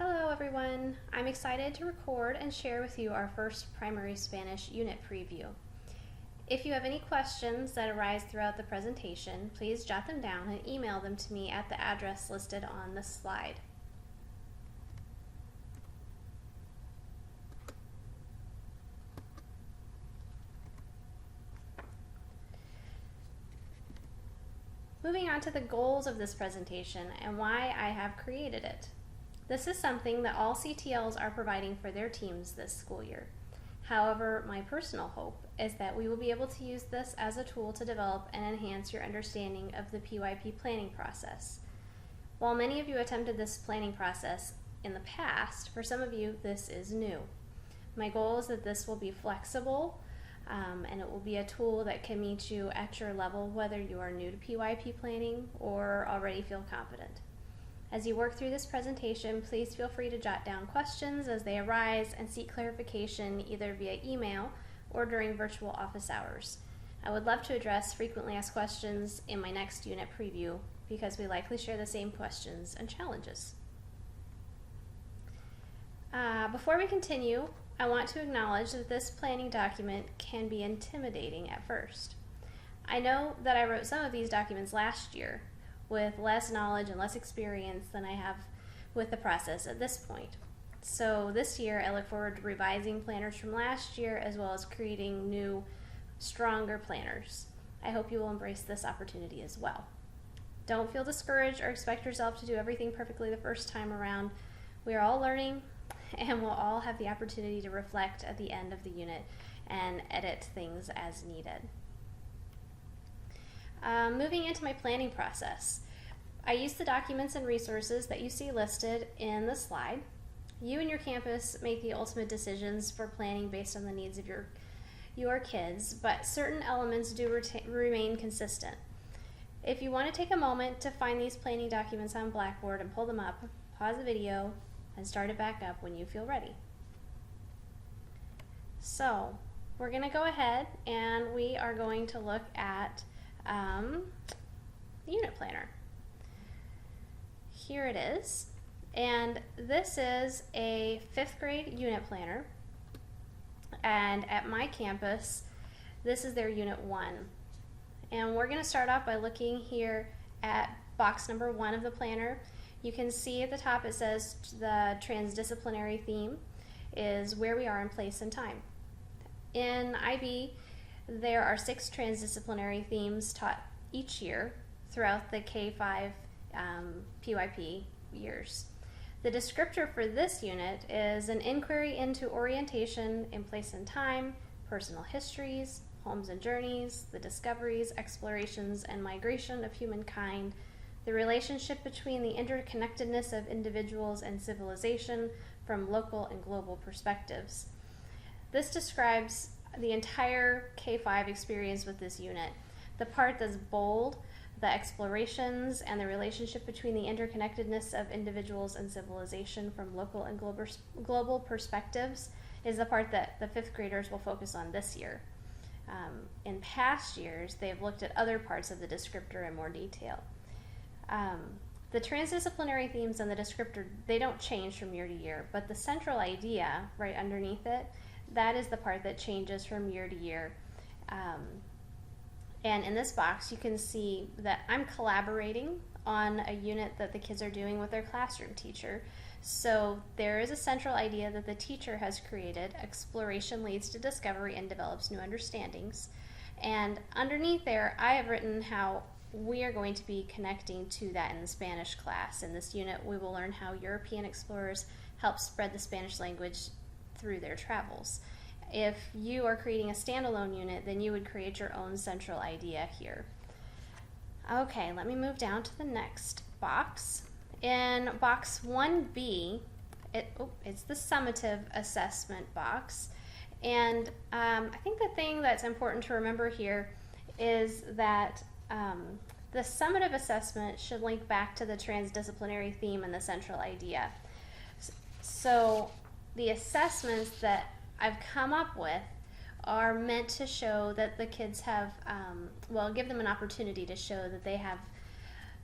Hello everyone! I'm excited to record and share with you our first primary Spanish unit preview. If you have any questions that arise throughout the presentation, please jot them down and email them to me at the address listed on this slide. Moving on to the goals of this presentation and why I have created it. This is something that all CTLs are providing for their teams this school year. However, my personal hope is that we will be able to use this as a tool to develop and enhance your understanding of the PYP planning process. While many of you attempted this planning process in the past, for some of you this is new. My goal is that this will be flexible and it will be a tool that can meet you at your level, whether you are new to PYP planning or already feel confident. As you work through this presentation, please feel free to jot down questions as they arise and seek clarification either via email or during virtual office hours. I would love to address frequently asked questions in my next unit preview because we likely share the same questions and challenges. Before we continue, I want to acknowledge that this planning document can be intimidating at first. I know that I wrote some of these documents last year with less knowledge and less experience than I have with the process at this point. So this year I look forward to revising planners from last year as well as creating new, stronger planners. I hope you will embrace this opportunity as well. Don't feel discouraged or expect yourself to do everything perfectly the first time around. We are all learning and we'll all have the opportunity to reflect at the end of the unit and edit things as needed. Moving into my planning process, I use the documents and resources that you see listed in the slide. You and your campus make the ultimate decisions for planning based on the needs of your kids, but certain elements do remain consistent. If you want to take a moment to find these planning documents on Blackboard and pull them up, pause the video and start it back up when you feel ready. So we're going to go ahead and we are going to look at the unit planner. Here it is, and this is a 5th grade unit planner, and at my campus this is their unit 1, and we're going to start off by looking here at box number 1 of the planner. You can see at the top it says the transdisciplinary theme is where we are in place and time. In IB there are 6 transdisciplinary themes taught each year throughout the K-5 PYP years. The descriptor for this unit is an inquiry into orientation in place and time, personal histories, homes and journeys, the discoveries, explorations, and migration of humankind, the relationship between the interconnectedness of individuals and civilization from local and global perspectives. This describes the entire K-5 experience with this unit. The part that's bold, the explorations and the relationship between the interconnectedness of individuals and civilization from local and global perspectives, is the part that the 5th graders will focus on this year. In past years, they've looked at other parts of the descriptor in more detail. The transdisciplinary themes and the descriptor, they don't change from year to year, but the central idea right underneath it, that is the part that changes from year to year. And in this box you can see that I'm collaborating on a unit that the kids are doing with their classroom teacher. So there is a central idea that the teacher has created. Exploration leads to discovery and develops new understandings. And underneath there I have written how we are going to be connecting to that in the Spanish class. In this unit we will learn how European explorers helped spread the Spanish language through their travels. If you are creating a standalone unit, then you would create your own central idea here. Okay, let me move down to the next box. In box 1B, it's the summative assessment box. And I think the thing that's important to remember here is that the summative assessment should link back to the transdisciplinary theme and the central idea. So the assessments that I've come up with are meant to show that the kids have, give them an opportunity to show that they have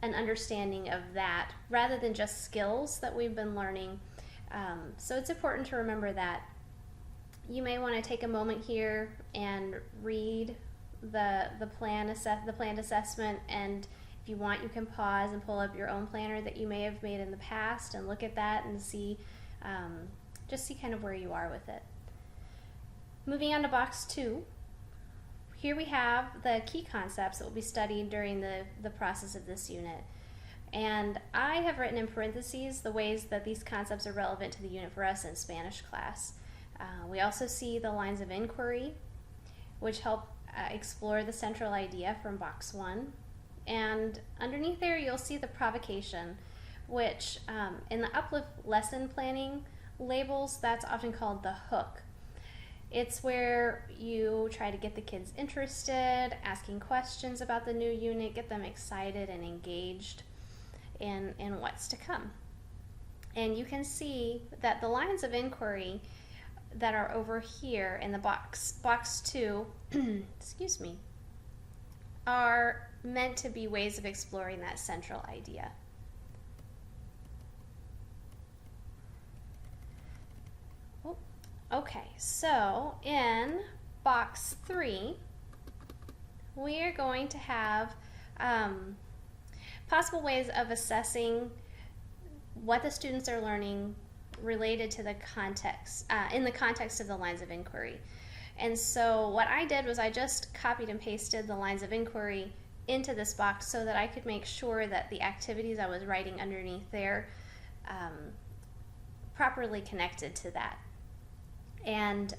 an understanding of that rather than just skills that we've been learning So it's important to remember that. You may want to take a moment here and read the planned assessment, and if you want, you can pause and pull up your own planner that you may have made in the past and look at that and see, just see kind of where you are with it. Moving on to box 2, here we have the key concepts that will be studied during the process of this unit. And I have written in parentheses the ways that these concepts are relevant to the unit for us in Spanish class. We also see the lines of inquiry, which help explore the central idea from box 1. And underneath there, you'll see the provocation, which in the Uplift lesson planning labels, that's often called the hook. It's where you try to get the kids interested, asking questions about the new unit, get them excited and engaged in what's to come. And you can see that the lines of inquiry that are over here in the box 2, excuse me, are meant to be ways of exploring that central idea. Oh, okay, so in box 3, we are going to have possible ways of assessing what the students are learning related to the context, in the context of the lines of inquiry. And so what I did was I just copied and pasted the lines of inquiry into this box so that I could make sure that the activities I was writing underneath there properly connected to that. And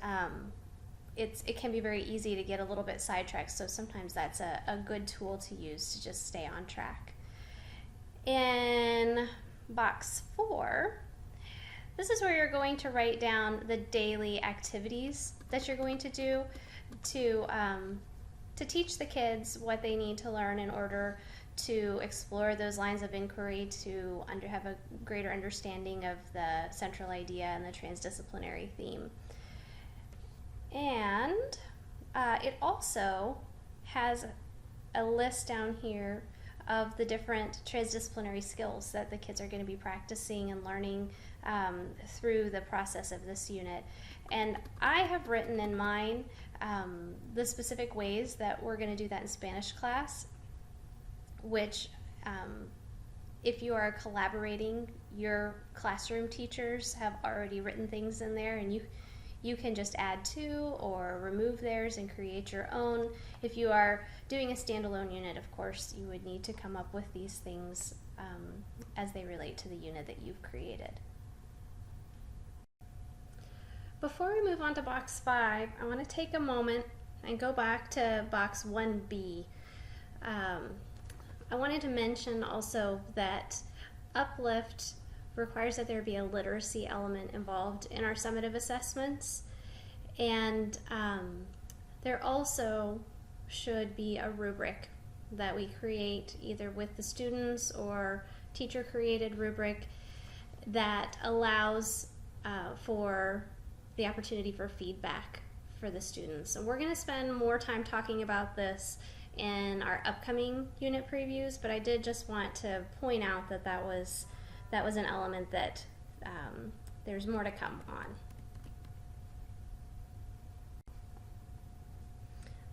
it can be very easy to get a little bit sidetracked, so sometimes that's a good tool to use to just stay on track. In box 4, this is where you're going to write down the daily activities that you're going to do to teach the kids what they need to learn in order to explore those lines of inquiry, to have a greater understanding of the central idea and the transdisciplinary theme. And it also has a list down here of the different transdisciplinary skills that the kids are going to be practicing and learning through the process of this unit. And I have written in mine the specific ways that we're going to do that in Spanish class, which if you are collaborating, your classroom teachers have already written things in there, and you can just add to or remove theirs and create your own. If you are doing a standalone unit, of course, you would need to come up with these things as they relate to the unit that you've created. Before we move on to box 5, I want to take a moment and go back to box 1B. I wanted to mention also that Uplift requires that there be a literacy element involved in our summative assessments, and there also should be a rubric that we create either with the students or teacher created rubric that allows for the opportunity for feedback for the students. And we're going to spend more time talking about this in our upcoming unit previews, but I did just want to point out that that was an element that there's more to come on.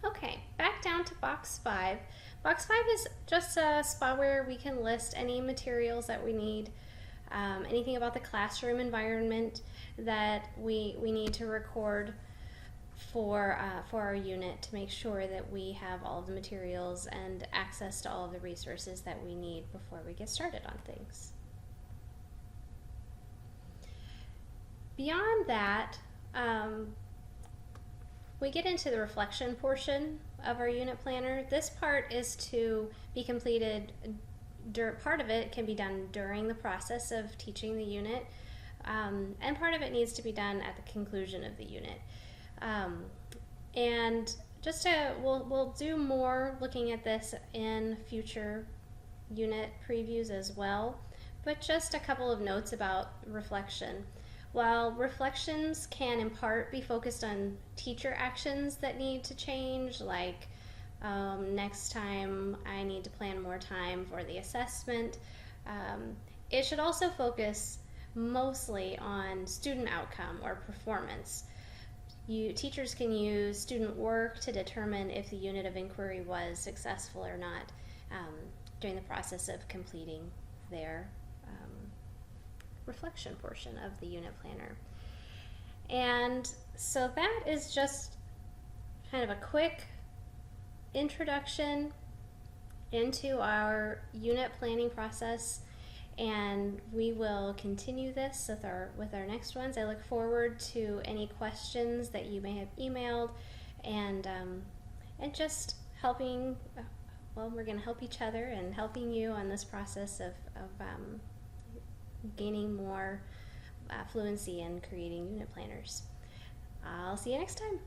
Okay, back down to box 5. Box 5 is just a spot where we can list any materials that we need, anything about the classroom environment that we need to record for our unit to make sure that we have all of the materials and access to all of the resources that we need before we get started on things. Beyond that, we get into the reflection portion of our unit planner. This part is to be completed, part of it can be done during the process of teaching the unit, and part of it needs to be done at the conclusion of the unit. And just we'll do more looking at this in future unit previews as well, but just a couple of notes about reflection. While reflections can in part be focused on teacher actions that need to change, like next time I need to plan more time for the assessment, it should also focus mostly on student outcome or performance. Teachers can use student work to determine if the unit of inquiry was successful or not during the process of completing their reflection portion of the unit planner. And so that is just kind of a quick introduction into our unit planning process, and we will continue this with our next ones. I look forward to any questions that you may have emailed, and just helping. Well, we're going to help each other and helping you on this process of gaining more fluency in creating unit planners. I'll see you next time.